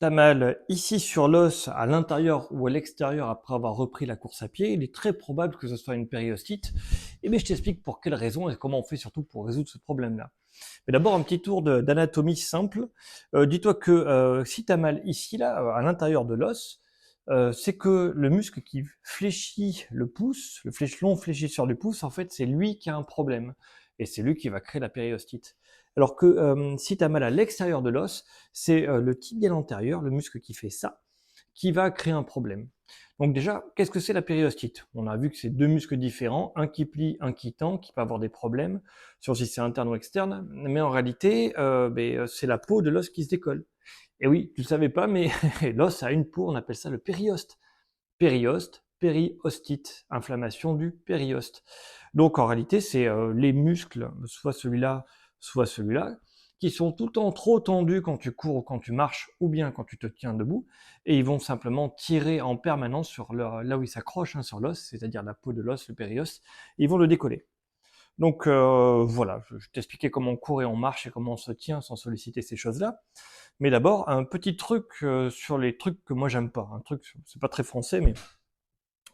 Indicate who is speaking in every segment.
Speaker 1: T'as mal ici sur l'os, à l'intérieur ou à l'extérieur après avoir repris la course à pied, il est très probable que ce soit une périostite. Et bien je t'explique pour quelles raisons et comment on fait surtout pour résoudre ce problème-là. Mais d'abord un petit tour d'anatomie simple. Dis-toi que si t'as mal ici, là, à l'intérieur de l'os, c'est que le muscle qui fléchit le pouce, le long fléchisseur du pouce, en fait c'est lui qui a un problème. Et c'est lui qui va créer la périostite. Alors que si tu as mal à l'extérieur de l'os, c'est le tibial antérieur, le muscle qui fait ça, qui va créer un problème. Donc déjà, qu'est-ce que c'est la périostite? On a vu que c'est deux muscles différents, un qui plie, un qui tend, qui peut avoir des problèmes sur si c'est interne ou externe, mais en réalité, c'est la peau de l'os qui se décolle. Et oui, tu ne le savais pas, mais l'os a une peau, on appelle ça le périoste. Périoste, périostite, inflammation du périoste. Donc en réalité, c'est les muscles, soit celui-là, qui sont tout le temps trop tendus quand tu cours ou quand tu marches, ou bien quand tu te tiens debout, et ils vont simplement tirer en permanence sur là où ils s'accrochent, sur l'os, c'est-à-dire la peau de l'os, le périoste, et ils vont le décoller. Donc voilà, je t'expliquais comment on court et on marche et comment on se tient sans solliciter ces choses-là. Mais d'abord, un petit truc sur les trucs que moi j'aime pas. Un truc, c'est pas très français, mais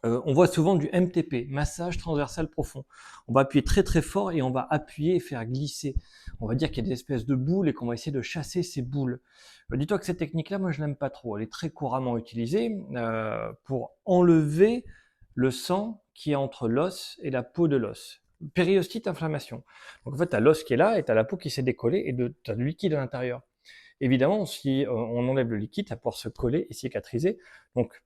Speaker 1: on voit souvent du MTP, massage transversal profond. On va appuyer très très fort et on va appuyer et faire glisser. On va dire qu'il y a des espèces de boules et qu'on va essayer de chasser ces boules. Dis-toi que cette technique-là, moi je l'aime pas trop. Elle est très couramment utilisée pour enlever le sang qui est entre l'os et la peau de l'os. Périostite, inflammation. Donc en fait, tu as l'os qui est là et tu as la peau qui s'est décollée et tu as du liquide à l'intérieur. Évidemment, si on enlève le liquide, ça va pouvoir se coller et cicatriser. Donc,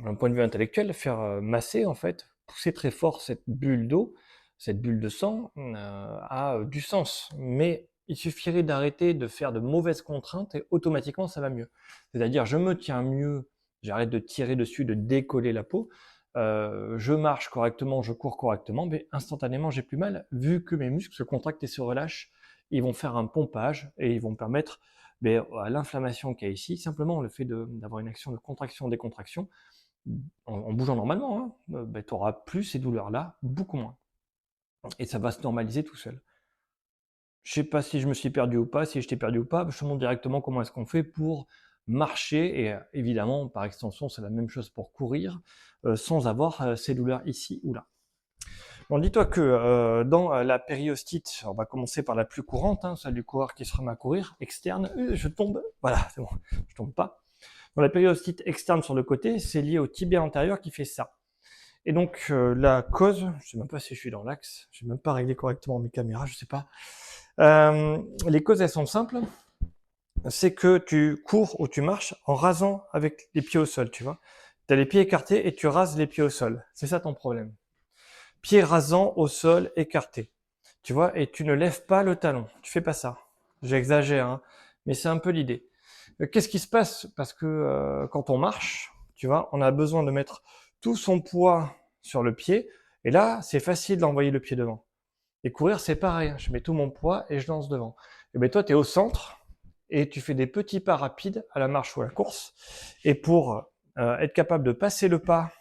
Speaker 1: d'un point de vue intellectuel, faire masser, en fait, pousser très fort cette bulle d'eau, cette bulle de sang, a du sens. Mais il suffirait d'arrêter de faire de mauvaises contraintes et automatiquement ça va mieux. C'est-à-dire, je me tiens mieux, j'arrête de tirer dessus, de décoller la peau, je marche correctement, je cours correctement, mais instantanément j'ai plus mal, vu que mes muscles se contractent et se relâchent, ils vont faire un pompage et ils vont permettre à l'inflammation qu'il y a ici, simplement le fait d'avoir une action de contraction-décontraction, en bougeant normalement, tu auras plus ces douleurs-là, beaucoup moins. Et ça va se normaliser tout seul. Je sais pas si je me suis perdu ou pas, si je t'ai perdu ou pas, je te montre directement comment est-ce qu'on fait pour marcher, et évidemment, par extension, c'est la même chose pour courir, sans avoir ces douleurs ici ou là. Bon, dis-toi que dans la périostite, on va commencer par la plus courante, celle du coureur qui se remet à courir, externe, je tombe, voilà, c'est bon, je tombe pas. Dans la périostite externe sur le côté, c'est lié au tibia antérieur qui fait ça. Et donc la cause, je sais même pas si je suis dans l'axe, j'ai même pas réglé correctement mes caméras, je sais pas. Les causes, elles sont simples. C'est que tu cours ou tu marches en rasant avec les pieds au sol, tu vois. Tu as les pieds écartés et tu rases les pieds au sol. C'est ça ton problème. Pieds rasants au sol, écartés. Tu vois, et tu ne lèves pas le talon. Tu fais pas ça. J'exagère, mais c'est un peu l'idée. Qu'est-ce qui se passe? Parce que quand on marche, tu vois, on a besoin de mettre tout son poids sur le pied. Et là, c'est facile d'envoyer le pied devant. Et courir, c'est pareil. Je mets tout mon poids et je lance devant. Et bien toi, tu es au centre et tu fais des petits pas rapides à la marche ou à la course. Et pour être capable de passer le pas,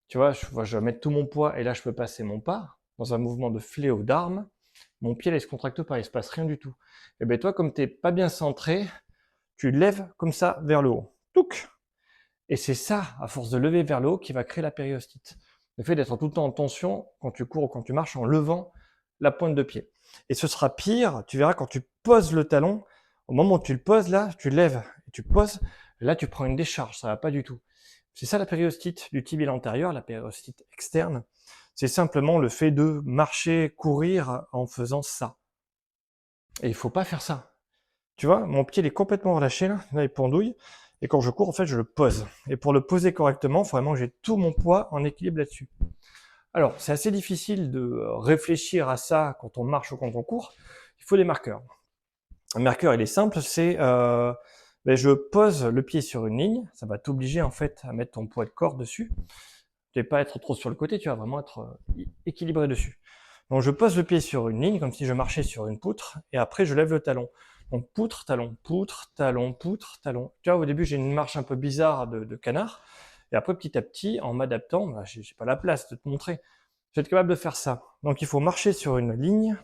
Speaker 1: tu vois, je vais mettre tout mon poids et là, je peux passer mon pas dans un mouvement de fléau d'arme. Mon pied, là, il se contracte pas, il se passe rien du tout. Et bien toi, comme tu n'es pas bien centré, tu lèves comme ça vers le haut. Touc. Et c'est ça, à force de lever vers le haut, qui va créer la périostite. Le fait d'être tout le temps en tension quand tu cours ou quand tu marches en levant la pointe de pied. Et ce sera pire, tu verras quand tu poses le talon, au moment où tu le poses là, tu lèves et tu poses, là tu prends une décharge, ça va pas du tout. C'est ça la périostite du tibial antérieur, la périostite externe. C'est simplement le fait de marcher, courir en faisant ça. Et il faut pas faire ça. Tu vois, mon pied il est complètement relâché là il pendouille. Et quand je cours, en fait, je le pose. Et pour le poser correctement, il faut vraiment que j'ai tout mon poids en équilibre là-dessus. Alors, c'est assez difficile de réfléchir à ça quand on marche ou quand on court. Il faut les marqueurs. Un marqueur, il est simple, c'est je pose le pied sur une ligne. Ça va t'obliger en fait à mettre ton poids de corps dessus. Tu ne vas pas être trop sur le côté, tu vas vraiment être équilibré dessus. Donc je pose le pied sur une ligne, comme si je marchais sur une poutre, et après je lève le talon. Donc poutre, talon, poutre, talon, poutre, talon. Tu vois, au début j'ai une marche un peu bizarre de canard, et après petit à petit, en m'adaptant, j'ai pas la place de te montrer, je vais être capable de faire ça. Donc il faut marcher sur une ligne,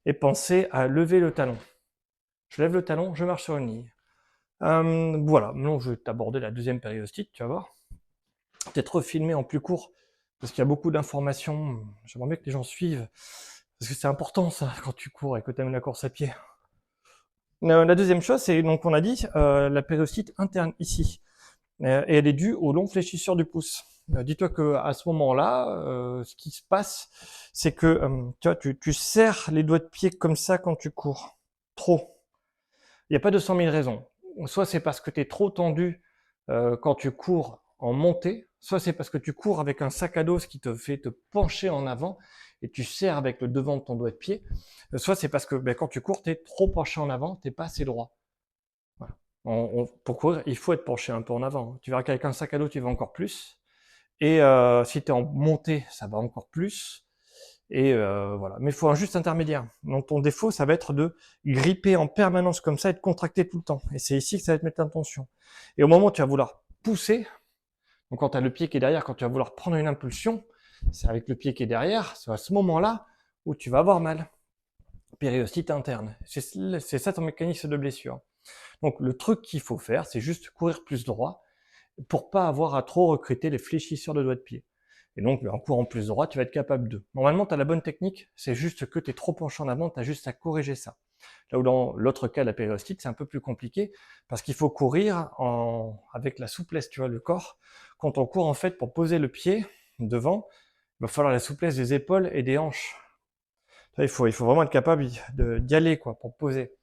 Speaker 1: et penser à lever le talon. Je lève le talon, je marche sur une ligne. Voilà, maintenant je vais t'aborder la deuxième périostite, tu vas voir. Peut-être refilmer en plus court, parce qu'il y a beaucoup d'informations. J'aimerais bien que les gens suivent, parce que c'est important ça, quand tu cours et que tu aimes la course à pied. La deuxième chose, c'est donc on a dit la périostite interne ici, et elle est due au long fléchisseur du pouce. Dis-toi que à ce moment-là, ce qui se passe, c'est que tu vois, tu serres les doigts de pied comme ça quand tu cours, trop. Il n'y a pas de 100 000 raisons. Soit c'est parce que tu es trop tendu quand tu cours en montée, soit c'est parce que tu cours avec un sac à dos, ce qui te fait te pencher en avant et tu serres avec le devant de ton doigt de pied. Soit c'est parce que quand tu cours, tu es trop penché en avant, tu n'es pas assez droit. Voilà. Pour courir, il faut être penché un peu en avant. Tu verras qu'avec un sac à dos, tu vas encore plus. Et si tu es en montée, ça va encore plus. Et voilà. Mais il faut un juste intermédiaire. Donc ton défaut, ça va être de gripper en permanence comme ça et de contracter tout le temps. Et c'est ici que ça va te mettre l'intention. Et au moment où tu vas vouloir pousser, donc quand tu as le pied qui est derrière, quand tu vas vouloir prendre une impulsion, c'est avec le pied qui est derrière, c'est à ce moment-là où tu vas avoir mal. Périostite interne. C'est ça ton mécanisme de blessure. Donc le truc qu'il faut faire, c'est juste courir plus droit pour pas avoir à trop recruter les fléchisseurs de doigts de pied. Et donc, en courant plus droit, tu vas être capable de. Normalement, tu as la bonne technique, c'est juste que tu es trop penché en avant, tu as juste à corriger ça. Là où dans l'autre cas, la périostite, c'est un peu plus compliqué, parce qu'il faut courir avec la souplesse, tu vois, le corps. Quand on court, en fait, pour poser le pied devant, il va falloir la souplesse des épaules et des hanches. Il faut vraiment être capable d'y aller, quoi, pour poser.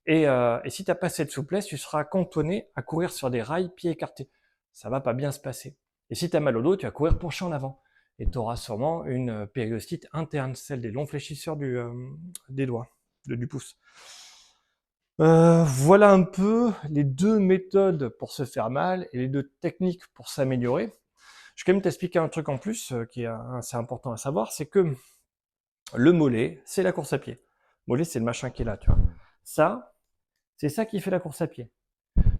Speaker 1: Et si tu n'as pas cette souplesse, tu seras cantonné à courir sur des rails, pieds écartés. Ça va pas bien se passer. Et si tu as mal au dos, tu vas courir penché en avant. Et tu auras sûrement une périostite interne, celle des longs fléchisseurs des doigts, du pouce. Voilà un peu les deux méthodes pour se faire mal et les deux techniques pour s'améliorer. Je vais quand même t'expliquer un truc en plus qui est assez important à savoir, c'est que le mollet, c'est la course à pied. Le mollet, c'est le machin qui est là, tu vois. Ça, c'est ça qui fait la course à pied.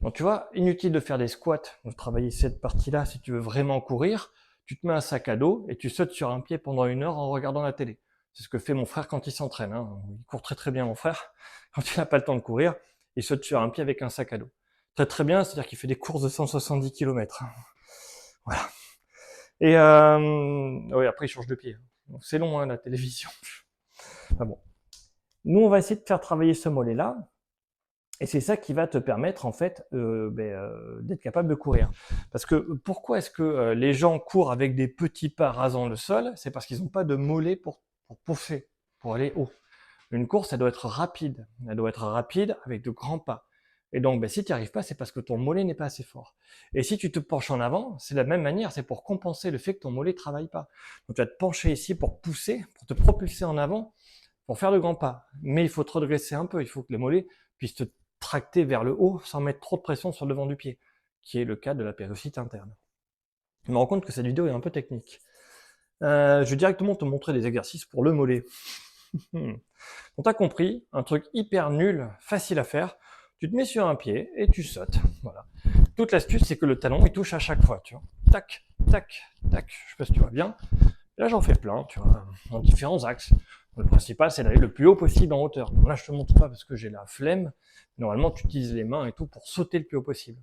Speaker 1: Donc tu vois, inutile de faire des squats, de travailler cette partie-là si tu veux vraiment courir. Tu te mets un sac à dos et tu sautes sur un pied pendant 1 heure en regardant la télé. C'est ce que fait mon frère quand il s'entraîne. Hein. Il court très très bien mon frère. Quand il n'a pas le temps de courir, il saute sur un pied avec un sac à dos. Très très bien, c'est-à-dire qu'il fait des courses de 170 km. Voilà. Et oui, après il change de pied. Donc, c'est long hein, la télévision. Enfin bon. Nous on va essayer de faire travailler ce mollet-là. Et c'est ça qui va te permettre en fait d'être capable de courir. Parce que pourquoi est-ce que les gens courent avec des petits pas rasant le sol? C'est parce qu'ils n'ont pas de mollets pour pousser, pour aller haut. Une course, elle doit être rapide. Elle doit être rapide avec de grands pas. Et donc, si tu n'y arrives pas, c'est parce que ton mollet n'est pas assez fort. Et si tu te penches en avant, c'est de la même manière, c'est pour compenser le fait que ton mollet ne travaille pas. Donc, tu vas te pencher ici pour pousser, pour te propulser en avant, pour faire de grands pas. Mais il faut te redresser un peu, il faut que les mollets puissent te tracter vers le haut sans mettre trop de pression sur le devant du pied, qui est le cas de la périostite interne. Je me rends compte que cette vidéo est un peu technique. Je vais directement te montrer des exercices pour le mollet. On t'a compris, un truc hyper nul, facile à faire. Tu te mets sur un pied et tu sautes. Voilà. Toute l'astuce, c'est que le talon, il touche à chaque fois. Tu vois. Tac, tac, tac. Je sais pas si tu vois bien. Et là, j'en fais plein, tu vois, en différents axes. Le principal, c'est d'aller le plus haut possible en hauteur. Bon, là, je te montre pas parce que j'ai la flemme. Normalement, tu utilises les mains et tout pour sauter le plus haut possible.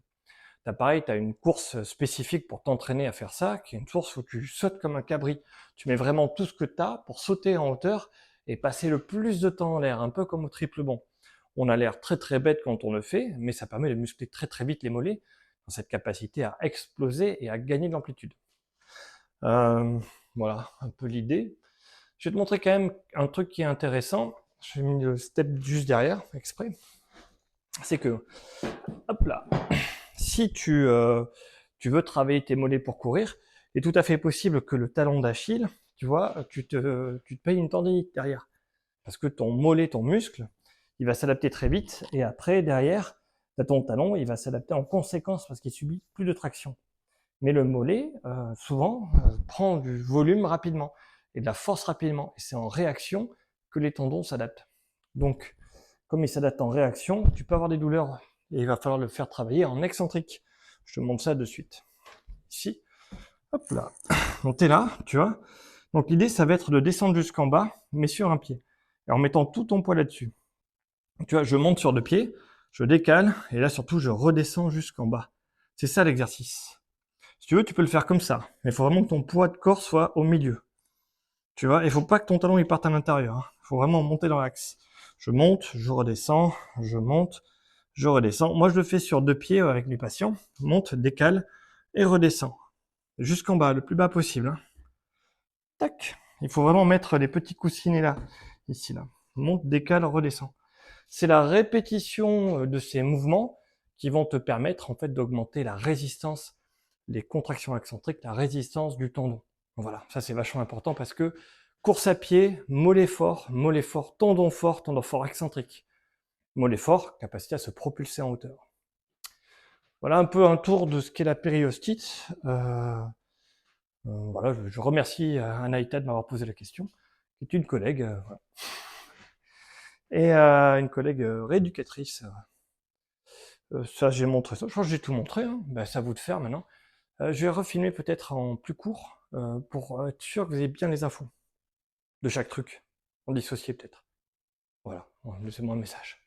Speaker 1: T'as pareil, tu as une course spécifique pour t'entraîner à faire ça, qui est une course où tu sautes comme un cabri. Tu mets vraiment tout ce que tu as pour sauter en hauteur et passer le plus de temps en l'air, un peu comme au triple bond. On a l'air très très bête quand on le fait, mais ça permet de muscler très très vite les mollets dans cette capacité à exploser et à gagner de l'amplitude. Voilà, un peu l'idée. Je vais te montrer quand même un truc qui est intéressant. J'ai mis le step juste derrière, exprès. C'est que, hop là, si tu veux travailler tes mollets pour courir, il est tout à fait possible que le talon d'Achille, tu vois, tu te payes une tendinite derrière. Parce que ton mollet, ton muscle, il va s'adapter très vite, et après, derrière, ton talon, il va s'adapter en conséquence parce qu'il subit plus de traction. Mais le mollet, souvent, prend du volume rapidement et de la force rapidement. Et c'est en réaction que les tendons s'adaptent. Donc, comme ils s'adaptent en réaction, tu peux avoir des douleurs et il va falloir le faire travailler en excentrique. Je te montre ça de suite. Ici, hop là. Donc, t'es là, tu vois. Donc, l'idée, ça va être de descendre jusqu'en bas, mais sur un pied. Et en mettant tout ton poids là-dessus. Tu vois, je monte sur 2 pieds. Je décale, et là surtout je redescends jusqu'en bas. C'est ça l'exercice. Si tu veux, tu peux le faire comme ça, mais il faut vraiment que ton poids de corps soit au milieu. Tu vois, il faut pas que ton talon il parte à l'intérieur. Hein. Il faut vraiment monter dans l'axe. Je monte, je redescends, je monte, je redescends. Moi, je le fais sur 2 pieds avec mes patients. Monte, décale et redescends. Jusqu'en bas, le plus bas possible. Hein. Tac. Il faut vraiment mettre les petits coussinets là, ici là. Monte, décale, redescend. C'est la répétition de ces mouvements qui vont te permettre en fait d'augmenter la résistance, les contractions excentriques, la résistance du tendon. Voilà, ça c'est vachement important parce que course à pied, mollet fort, tendon fort excentrique. Mollet fort, capacité à se propulser en hauteur. Voilà un peu un tour de ce qu'est la périostite. Voilà, je remercie Anaïta de m'avoir posé la question, qui est une collègue, voilà. Et une collègue rééducatrice. Ça, j'ai montré ça. Je crois que j'ai tout montré. Hein. Ben, c'est à vous de faire maintenant. Je vais refilmer peut-être en plus court pour être sûr que vous avez bien les infos de chaque truc. En dissocier peut-être. Voilà, laissez-moi un message.